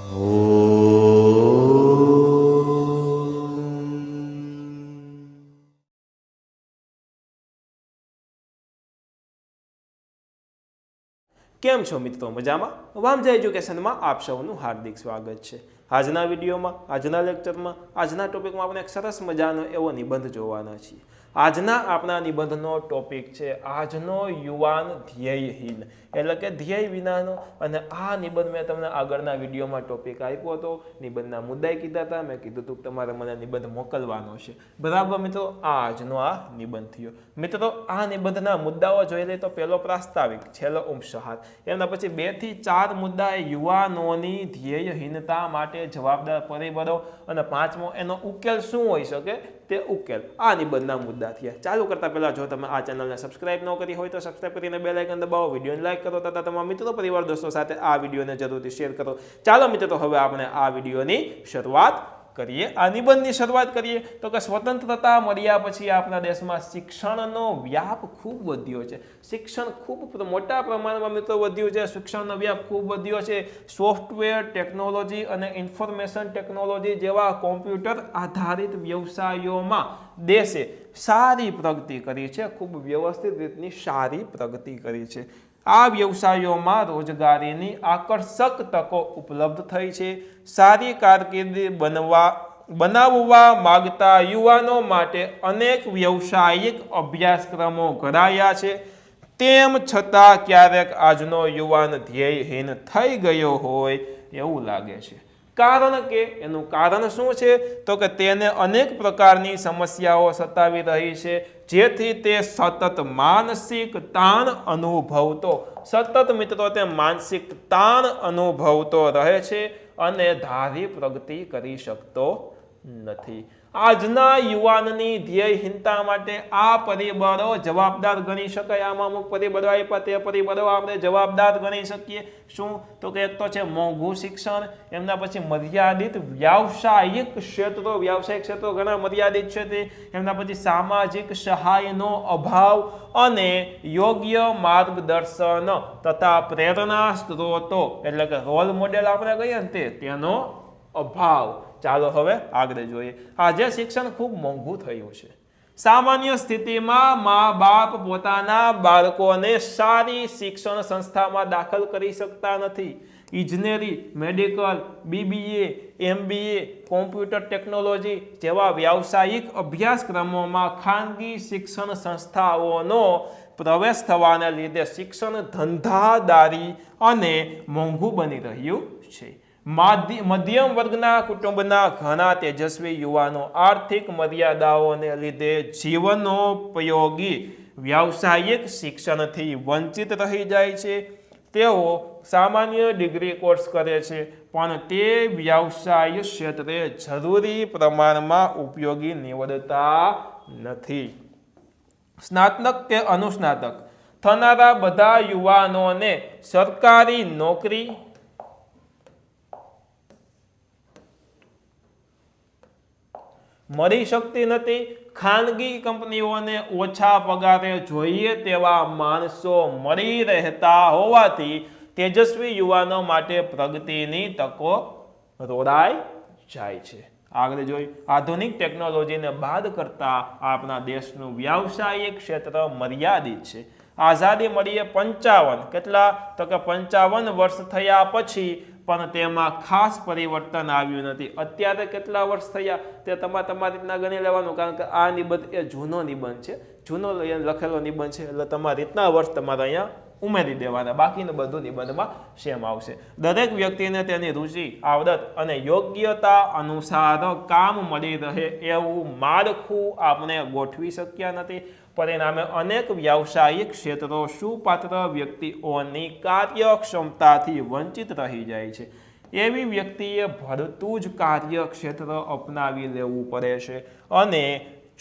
કેમ છો મિત્રો? મજામાં? વામજા એજ્યુકેશનમાં આપ સૌનું હાર્દિક સ્વાગત છે. આજના વિડીયોમાં, આજના લેક્ચરમાં, આજના ટોપિકમાં આપણે એક સરસ મજાનો એવો નિબંધ જોવાના છીએ. આજના આપણા નિબંધનો ટોપિક છે આજનો યુવાન ધ્યેયહીન, એટલે કે ધ્યેય વિનાનો. અને આ નિબંધ મેં તમને આગળના વિડીયોમાં ટોપિક આપ્યો હતો, નિબંધના મુદ્દાએ કીધા હતા, મેં કીધું હતું કે તમારે મને નિબંધ મોકલવાનો છે. બરાબર મિત્રો, આજનો આ નિબંધ થયો. મિત્રો, આ નિબંધના મુદ્દાઓ જોઈ લઈએ તો પહેલો પ્રાસ્તાવિક, છેલ્લો ઉપસહાર, એના પછી 2 થી 4 મુદ્દા યુવાનોની ધ્યેયહીનતા માટે જવાબદાર પરિબળો, અને 5મો એનો ઉકેલ શું હોઈ શકે તે ઉકેલ. આ નિબંધના મુદ્દા થયા. ચાલુ કરતા પહેલા જો તમે આ ચેનલને સબસ્ક્રાઇબ ન કરી હોય તો સબસ્ક્રાઇબ કરીને બેલ આઇકન દબાવો, વિડીયોને લાઈક કરો તથા તમારા મિત્રો પરિવાર દોસ્તો સાથે આ વિડીયોને જરૂરથી શેર કરો. ચાલો મિત્રો, હવે આપણે આ વિડીયોની શરૂઆત કરીએ. આ નિબંધની શરૂઆત કરીએ તો કે સ્વતંત્રતા મળ્યા પછી આપણા દેશમાં શિક્ષણનો વ્યાપ ખૂબ વધ્યો છે. શિક્ષણ ખૂબ મોટા પ્રમાણમાં મિત્રો વધ્યું છે. શિક્ષણનો વ્યાપ ખૂબ વધ્યો છે. સોફ્ટવેર ટેકનોલોજી અને ઇન્ફોર્મેશન ટેકનોલોજી જેવા કોમ્પ્યુટર આધારિત વ્યવસાયોમાં દેશે સારી પ્રગતિ કરી છે. ખૂબ વ્યવસ્થિત રીતની સારી પ્રગતિ કરી છે. આ વ્યવસાયોમાં રોજગારીની આકર્ષક તકો ઉપલબ્ધ થઈ છે. સારી કારકિર્દી બનાવવા માંગતા યુવાનો માટે અનેક વ્યવસાયિક અભ્યાસક્રમો ઘડાયા છે. તેમ છતાં ક્યારેક આજનો યુવાન ધ્યેયહીન થઈ ગયો હોય એવું લાગે છે. કારણ કે એનું કારણ શું છે તો કે તેને અનેક પ્રકારની સમસ્યાઓ સતાવી રહી છે, જેથી તે સતત માનસિક તાણ અનુભવતો રહે છે અને ધારી પ્રગતિ કરી શકતો નથી. આજના યુવાનની ધ્યેયહીનતા માટે આ પરિબળો જવાબદાર ગણી શકાય. આમાં અમુક પરિબળો આપ્યા, તે પરિબળો આપણે જવાબદાર ગણી શકીએ. શું તો કે એક તો છે મોંઘું શિક્ષણ, એમના પછી મર્યાદિત વ્યાવસાયિક ક્ષેત્રો ઘણા મર્યાદિત છે તે, એમના પછી સામાજિક સહાયનો અભાવ અને યોગ્ય માર્ગદર્શન તથા પ્રેરણા સ્ત્રોતો એટલે કે રોલ મોડેલ આપણે કહીએ ને તેનો અભાવ. ચાલો હવે આગળ જોઈએ. આજે શિક્ષણ ખૂબ મોંઘું થયું છે. સામાન્ય સ્થિતિમાં મા બાપ પોતાના બાળકોને સારી શિક્ષણ સંસ્થામાં દાખલ કરી શકતા નથી. ઇજનેરી, medical, BBA, MBA, computer technology જેવા વ્યાવસાયિક અભ્યાસક્રમોમાં ખાનગી શિક્ષણ સંસ્થાઓનો પ્રવેશ થવાને લીધે શિક્ષણ ધંધાદારી અને મોંઘું બની રહ્યું છે. મધ્યમ વર્ગના કુટુંબના ઘણા તેજસ્વી યુવાનો આર્થિક મર્યાદાઓને લીધે જીવનોપયોગી વ્યાવસાયિક શિક્ષણથી વંચિત રહી જાય છે. તેઓ સામાન્ય ડિગ્રી કોર્સ કરે છે, પણ તે વ્યવસાય ક્ષેત્રે જરૂરી પ્રમાણમાં ઉપયોગી નીવડતા નથી. સ્નાતક કે અનુસ્નાતક થનારા બધા યુવાનોને સરકારી નોકરી મળી શકતી નથી. ખાનગી કંપનીઓને ઓછા પગારે જોઈએ તેવા માણસો મળી રહેતા હોવાથી તેજસ્વી યુવાનો માટે પ્રગતિની તકો રોડાઈ જાય છે. આગળ જોઈ, આધુનિક ટેકનોલોજીને બાદ કરતા આપણા દેશનું વ્યાવસાયિક ક્ષેત્ર મર્યાદિત છે. આઝાદી મળીએ 55 કેટલા તો કે 55 વર્ષ થયા પછી પણ તેમાં ખાસ પરિવર્તન આવ્યું નથી. અત્યારે કેટલા વર્ષ થયા તે તમારી રીતના ગણી લેવાનું, કારણ કે આ નિબંધ એ જૂનો નિબંધ છે, જૂનો લખેલો નિબંધ છે, એટલે તમારી રીતના વર્ષ તમારે અહીંયા ઉમેરી દેવાના. બાકીનું બધું નિબંધમાં સેમ આવશે. દરેક વ્યક્તિને તેની રુચિ, આવડત અને યોગ્યતા અનુસાર કામ મળી રહે એવું માળખું આપણે ગોઠવી શક્યા નથી. પરિણામે અનેક વ્યાવસાયિક ક્ષેત્રો સુપાત્ર વ્યક્તિઓની કાર્યક્ષમતાથી વંચિત રહી જાય છે. એવી વ્યક્તિએ ભરતું જ કાર્યક્ષેત્ર અપનાવી લેવું પડે છે અને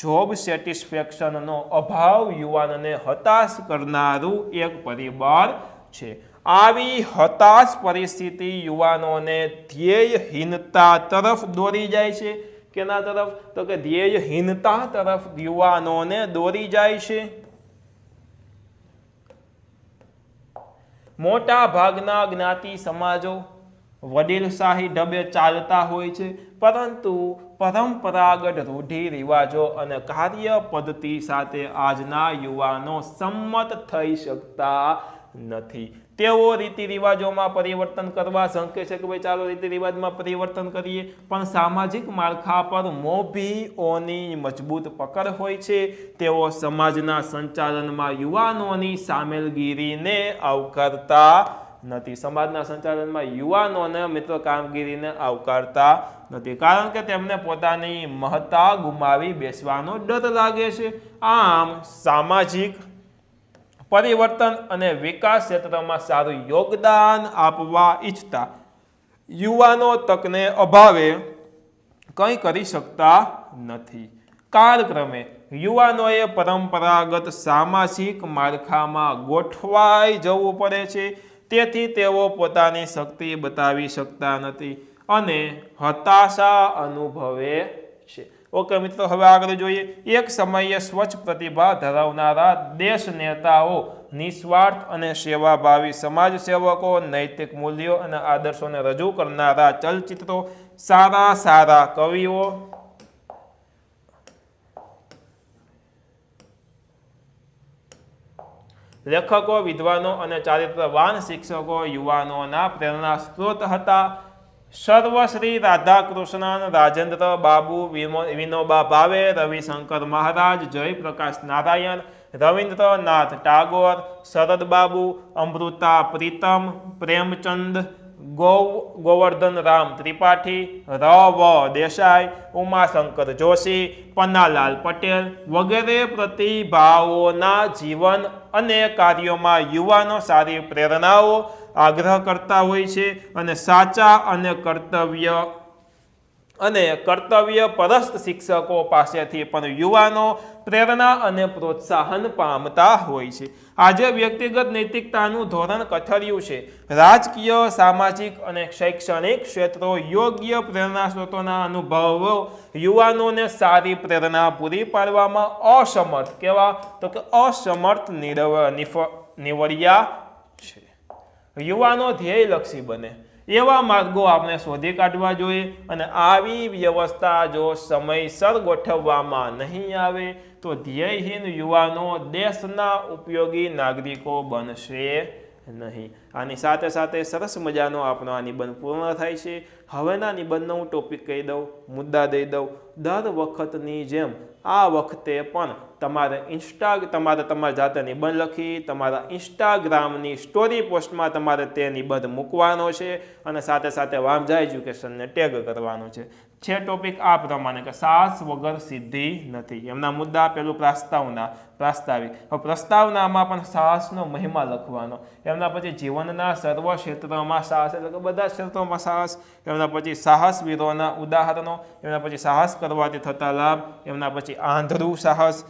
જોબ સેટિસ્ફેક્શનનો અભાવ યુવાનને હતાશ કરનારું એક પરિબળ છે. આવી હતાશ પરિસ્થિતિ યુવાનોને ધ્યેયહીનતા તરફ દોરી જાય છે. કેના તરફ તો કે ધ્યેયહીનતા તરફ યુવાનોને દોરી જાય છે. મોટા ભાગના જ્ઞાતિ સમાજો વડીલશાહી ઢબે ચાલતા હોય છે, પરંતુ પરંપરાગત રૂઢિ રિવાજો અને કાર્ય પદ્ધતિ સાથે આજના યુવાનો સંમત થઈ શકતા નથી. તેઓ રીતિ રિવાજોમાં પરિવર્તન કરવા ઝંકે છે કે ભાઈ ચાલો રીતિ રિવાજમાં પરિવર્તન કરીએ, પણ સામાજિક માળખા પર મોભીઓની મજબૂત પકડ હોય છે. તેઓ સમાજના સંચાલનમાં યુવાનોની સામેલગીરીને આવકારતા નથી. સમાજના સંચાલનમાં યુવાનોને મિત્રો કામગીરીને આવકારતા નથી, કારણ કે તેમને પોતાની મહત્તા ગુમાવી બેસવાનો ડર લાગે છે. આમ સામાજિક પરિવર્તન અને વિકાસ ક્ષેત્રમાં સારું યોગદાન આપવા ઈચ્છતા યુવાનો તકને અભાવે કંઈ કરી શકતા નથી. કાળક્રમે યુવાનોએ પરંપરાગત સામાજિક માળખામાં ગોઠવાઈ જવું પડે છે. તેથી તેઓ પોતાની શક્તિ બતાવી શકતા નથી અને હતાશા અનુભવે છે. ઓકે મિત્રો, હવે આગળ જોઈએ. એક સમયે સ્વચ્છ પ્રતિભા ધરાવનારા દેશ નેતાઓ, નિસ્વાર્થ અને સેવાભાવી સમાજ સેવકો, નૈતિક મૂલ્યો અને આદર્શોને રજૂ કરનારા ચલચિત્રો, સારા કવિઓ, લેખકો, વિદ્વાનો અને ચારિત્રવાન શિક્ષકો યુવાનોના પ્રેરણા સ્ત્રોત હતા. સર્વશ્રી રાધાકૃષ્ણન, રાજેન્દ્ર બાબુ, વિનોબા ભાવે, રવિશંકર મહારાજ, જયપ્રકાશ નારાયણ, રવિન્દ્રનાથ ટાગોર, શરદ બાબુ, અમૃતા પ્રીતમ, પ્રેમચંદ, ગોવર્ધન રામ ત્રિપાઠી, ર.વ. દેસાઈ, ઉમાશંકર જોશી, પન્નાલાલ પટેલ વગેરે પ્રતિભાઓના જીવન અને કાર્યોમાં યુવાનો સારી પ્રેરણાઓ આગ્રહ કરતા હોય છે અને સાચા અને કર્તવ્ય પરસ્ત શિક્ષકો પાસેથી પણ યુવાનો પ્રેરણા અને પ્રોત્સાહન પામતા હોય છે. આજે વ્યક્તિગત નૈતિકતાનું ધોરણ કથળ્યું છે. રાજકીય, સામાજિક અને શૈક્ષણિક ક્ષેત્રો યોગ્ય પ્રેરણા સ્ત્રોતોના અનુભવો યુવાનોને સારી પ્રેરણા પૂરી પાડવામાં અસમર્થ, કેવા તો કે અસમર્થ નીવડ્યા છે. યુવાનો ધ્યેયલક્ષી બને એવા માર્ગો આપણે શોધી કાઢવા જોઈએ અને આવી વ્યવસ્થા જો સમયસર ગોઠવવામાં નહીં આવે તો ધ્યેયહીન યુવાનો દેશના ઉપયોગી નાગરિકો બનશે નહીં. આની સાથે સાથે સરસ મજાનો આપણો આ નિબંધ પૂર્ણ થાય છે. હવેના નિબંધનો હું ટોપિક કહી દઉં, મુદ્દા દઈ દઉં. દર વખતની જેમ આ વખતે પણ તમારે તમારી જાતે નિબંધ લખી તમારા ઇન્સ્ટાગ્રામની સ્ટોરી પોસ્ટમાં તમારે તે નિબંધ મૂકવાનો છે અને સાથે સાથે વામજા એજ્યુકેશનને ટેગ કરવાનો છે. ટોપિક આ પ્રમાણે કે સાહસ વગર સિદ્ધિ નથી. એમના મુદ્દા પેલું પ્રાસ્તાવિક. પ્રસ્તાવનામાં પણ સાહસનો મહિમા લખવાનો. એમના પછી જીવનના સર્વ ક્ષેત્રોમાં સાહસ, એટલે કે બધા ક્ષેત્રોમાં સાહસ. એમના પછી સાહસવીરોના ઉદાહરણો. એમના પછી સાહસ કરવાથી થતા લાભ. એમના પછી આંધળું સાહસ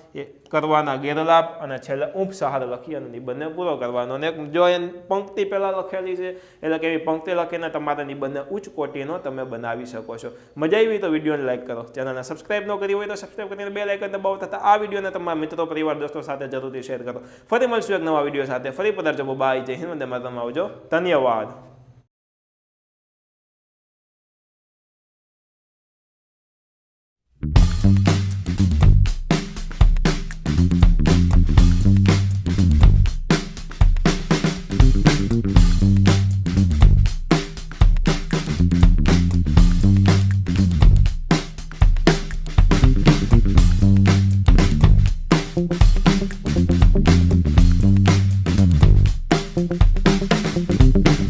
કરવાના ગેરલાભ અને છેલ્લે ઉપસહાર લખી અને નિબંધને પૂરો કરવાનો. અને જો એ પંક્તિ પહેલાં લખેલી છે એટલે કે એવી પંક્તિ લખીને તમારા નિબંધને ઉચ્ચ કોટીનો તમે બનાવી શકો છો. મજા આવી તો વિડીયોને લાઈક કરો, ચેનલને સબસ્ક્રાઇબ ન કરી હોય તો સબસ્ક્રાઇબ કરીને બેલ આઇકન દબાવો તથા આ વિડીયોને તમારા મિત્રો, પરિવાર, દોસ્તો સાથે જરૂરથી શેર કરો. ફરી મળશું એક નવા વિડીયો સાથે. ફરી પધારજો. બાય. જય હિન્દ. વંદે માતરમ. આવજો. ધન્યવાદ. Thank you.